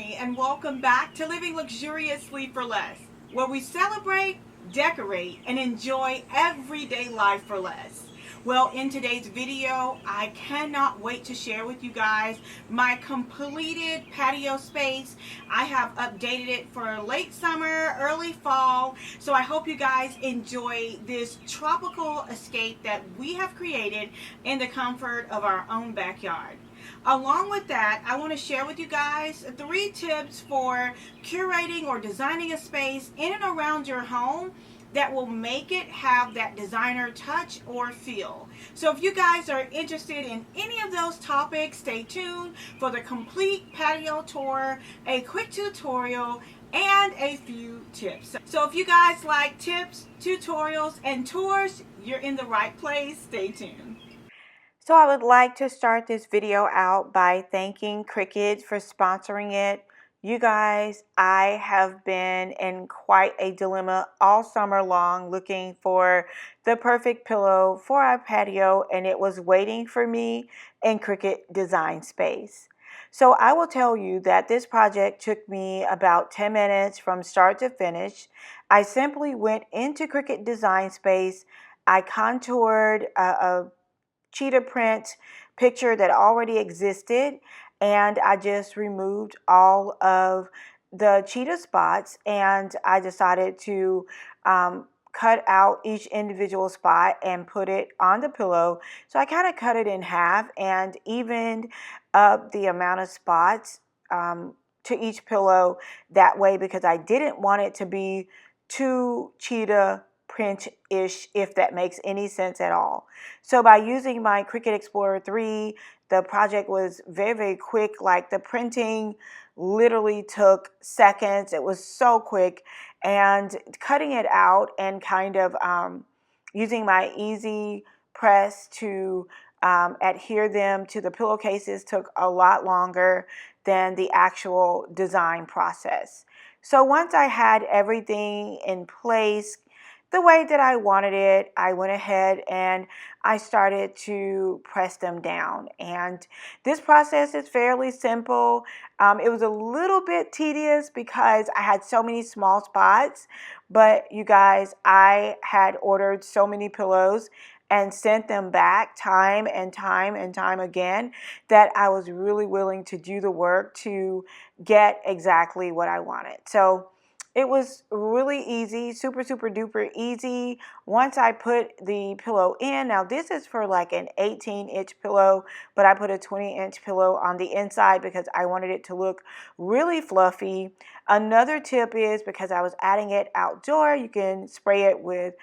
Melanie, and welcome back to Living Luxuriously for Less, where we celebrate, decorate, and enjoy everyday life for less. Well, in today's video, I cannot wait to share with you guys my completed patio space. I have updated it for late summer, early fall, so I hope you guys enjoy this tropical escape that we have created in the comfort of our own backyard. Along with that, I want to share with you guys 3 tips for curating or designing a space in and around your home that will make it have that designer touch or feel. So if you guys are interested in any of those topics, stay tuned for the complete patio tour, a quick tutorial, and a few tips. So if you guys like tips, tutorials, and tours, you're in the right place. Stay tuned. So I would like to start this video out by thanking Cricut for sponsoring it. You guys, I have been in quite a dilemma all summer long looking for the perfect pillow for our patio, and it was waiting for me in Cricut Design Space. So I will tell you that this project took me about 10 minutes from start to finish. I simply went into Cricut Design Space. I contoured a cheetah print picture that already existed, and I just removed all of the cheetah spots, and I decided to cut out each individual spot and put it on the pillow. So I kind of cut it in half and evened up the amount of spots to each pillow that way, because I didn't want it to be too cheetah print-ish, if that makes any sense at all. So by using my Cricut Explorer 3, the project was very, very quick. Like, the printing literally took seconds. It was so quick. And cutting it out and kind of using my easy press to adhere them to the pillowcases took a lot longer than the actual design process. So once I had everything in place the way that I wanted it, I went ahead and I started to press them down. And this process is fairly simple. It was a little bit tedious because I had so many small spots, but you guys, I had ordered so many pillows and sent them back time and time and time again that I was really willing to do the work to get exactly what I wanted. So it was really easy, super, super duper easy. Once I put the pillow in, now this is for like an 18-inch pillow, but I put a 20-inch pillow on the inside because I wanted it to look really fluffy. Another tip is, because I was adding it outdoor, you can spray it with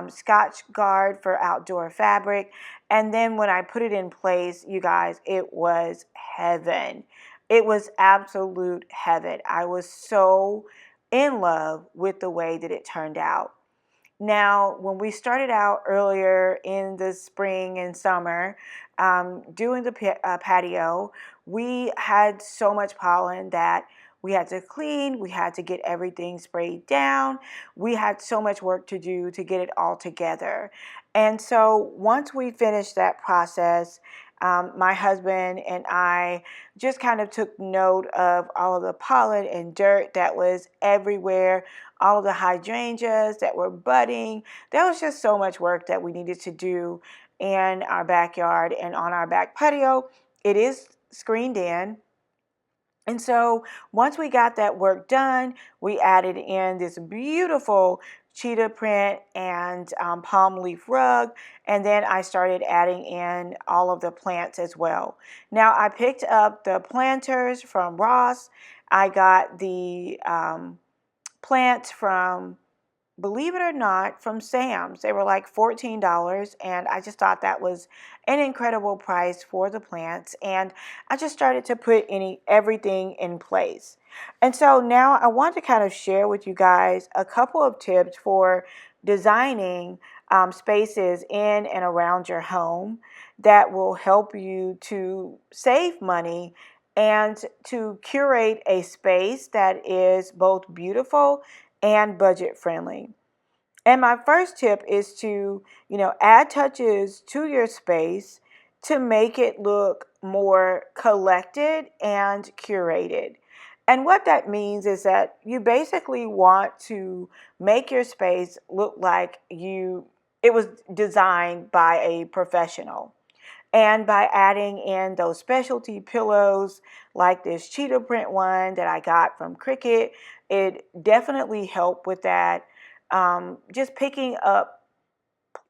Scotch Guard for outdoor fabric. And then when I put it in place, you guys, it was heaven. It was absolute heaven. I was so in love with the way that it turned out. Now, when we started out earlier in the spring and summer doing the patio, we had so much pollen that we had to clean, we had to get everything sprayed down, we had so much work to do to get it all together. And so once we finished that process, my husband and I just kind of took note of all of the pollen and dirt that was everywhere, all of the hydrangeas that were budding. There was just so much work that we needed to do in our backyard and on our back patio. It is screened in. And so once we got that work done, we added in this beautiful cheetah print and palm leaf rug, and then I started adding in all of the plants as well. Now, I picked up the planters from Ross. I got the plants from, believe it or not, from Sam's. They were like $14, and I just thought that was an incredible price for the plants, and I just started to put everything in place. And so now I want to kind of share with you guys a couple of tips for designing spaces in and around your home that will help you to save money and to curate a space that is both beautiful and budget friendly. And my first tip is to, add touches to your space to make it look more collected and curated. And what that means is that you basically want to make your space look like it was designed by a professional. And by adding in those specialty pillows like this cheetah print one that I got from Cricut, it definitely helped with that. Just picking up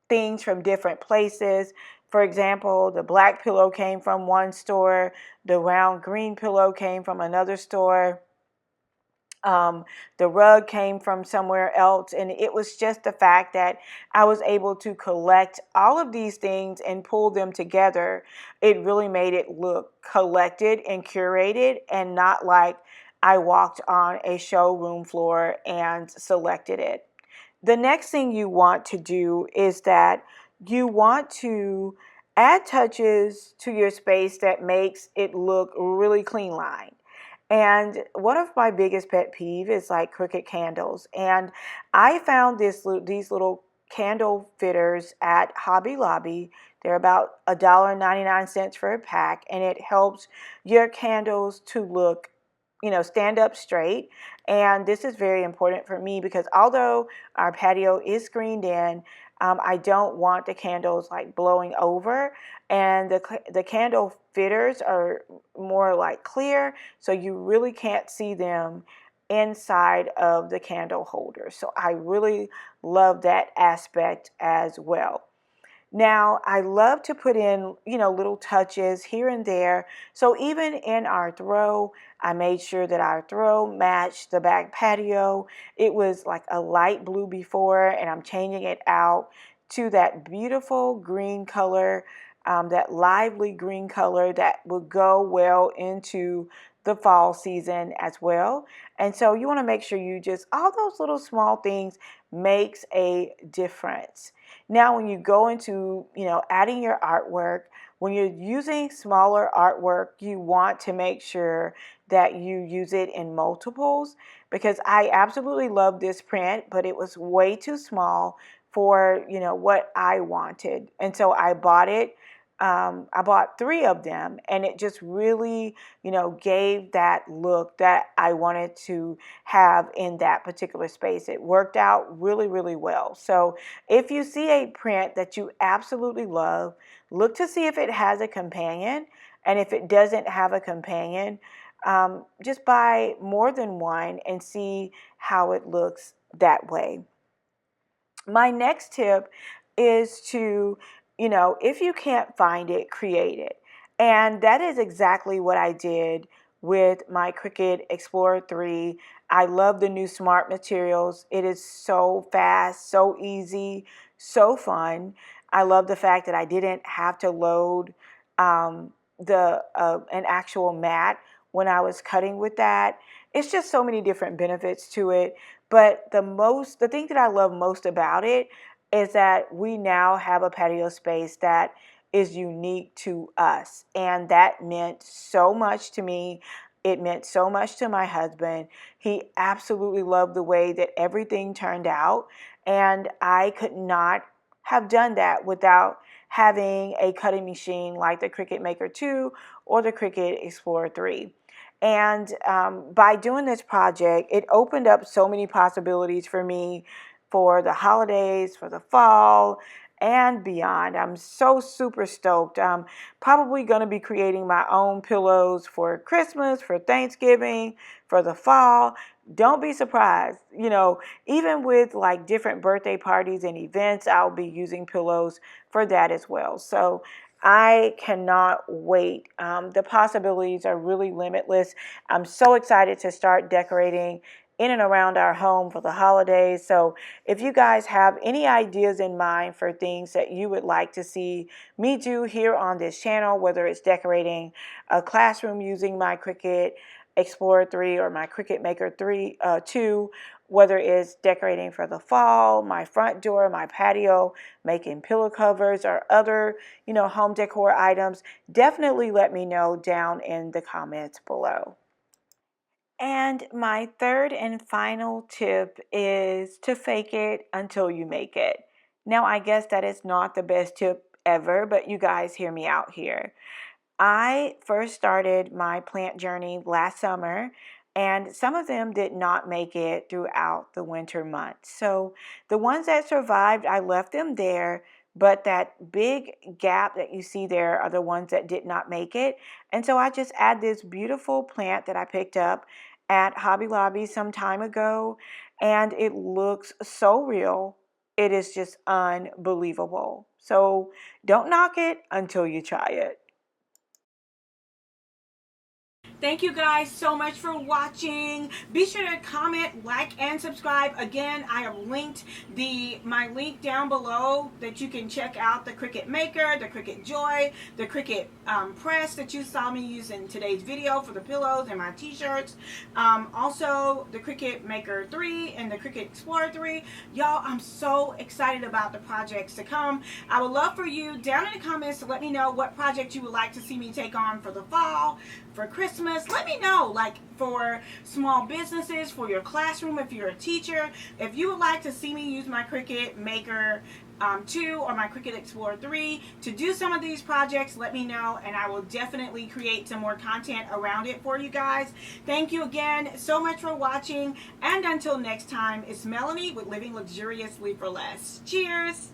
things from different places. For example, the black pillow came from one store, the round green pillow came from another store. The rug came from somewhere else, and it was just the fact that I was able to collect all of these things and pull them together. It really made it look collected and curated, and not like I walked on a showroom floor and selected it. The next thing you want to do is that you want to add touches to your space that makes it look really clean lined. And one of my biggest pet peeve is like Cricut candles. And I found these little candle fitters at Hobby Lobby. They're about $1.99 for a pack, and it helps your candles to look, stand up straight. And this is very important for me because although our patio is screened in, I don't want the candles like blowing over, and the candle fitters are more like clear, so you really can't see them inside of the candle holder. So I really love that aspect as well. Now, I love to put in, little touches here and there. So even in our throw, I made sure that our throw matched the back patio. It was like a light blue before, and I'm changing it out to that beautiful green color, that lively green color that would go well into the fall season as well. And so you want to make sure all those little small things makes a difference. Now, when you go into, adding your artwork, when you're using smaller artwork, you want to make sure that you use it in multiples, because I absolutely love this print, but it was way too small for, what I wanted. And so I bought it. I bought 3 of them, and it just really, gave that look that I wanted to have in that particular space. It worked out really, really well. So if you see a print that you absolutely love, look to see if it has a companion. And if it doesn't have a companion, just buy more than one and see how it looks that way. My next tip is to, if you can't find it, create it. And that is exactly what I did with my Cricut Explorer 3. I love the new smart materials. It is so fast, so easy, so fun. I love the fact that I didn't have to load an actual mat when I was cutting with that. It's just so many different benefits to it. But the thing that I love most about it is that we now have a patio space that is unique to us. And that meant so much to me. It meant so much to my husband. He absolutely loved the way that everything turned out. And I could not have done that without having a cutting machine like the Cricut Maker 2 or the Cricut Explorer 3. And by doing this project, it opened up so many possibilities for me for the holidays, for the fall, and beyond. I'm so super stoked. I'm probably going to be creating my own pillows for Christmas, for Thanksgiving, for the fall. Don't be surprised. Even with like different birthday parties and events, I'll be using pillows for that as well. So I cannot wait. The possibilities are really limitless. I'm so excited to start decorating in and around our home for the holidays. So if you guys have any ideas in mind for things that you would like to see me do here on this channel, whether it's decorating a classroom using my Cricut Explorer 3 or my Cricut Maker 2, whether it's decorating for the fall, my front door, my patio, making pillow covers or other, home decor items, definitely let me know down in the comments below. And my third and final tip is to fake it until you make it. Now, I guess that is not the best tip ever, but you guys hear me out here. I first started my plant journey last summer. and some of them did not make it throughout the winter months. So the ones that survived, I left them there, but that big gap that you see there are the ones that did not make it. And so I just add this beautiful plant that I picked up at Hobby Lobby some time ago, and it looks so real. It is just unbelievable. So don't knock it until you try it. Thank you guys so much for watching. Be sure to comment, like, and subscribe. Again, I have linked my link down below that you can check out the Cricut Maker, the Cricut Joy, the Cricut press that you saw me use in today's video for the pillows and my t-shirts. Also, the Cricut Maker 3 and the Cricut Explorer 3. Y'all, I'm so excited about the projects to come. I would love for you down in the comments to let me know what project you would like to see me take on for the fall, for Christmas. Let me know, like for small businesses, for your classroom, if you're a teacher, if you would like to see me use my Cricut Maker 2 or my Cricut Explorer 3 to do some of these projects, let me know, and I will definitely create some more content around it for you guys. Thank you again so much for watching, and until next time, it's Melanie with Living Luxuriously for Less. Cheers!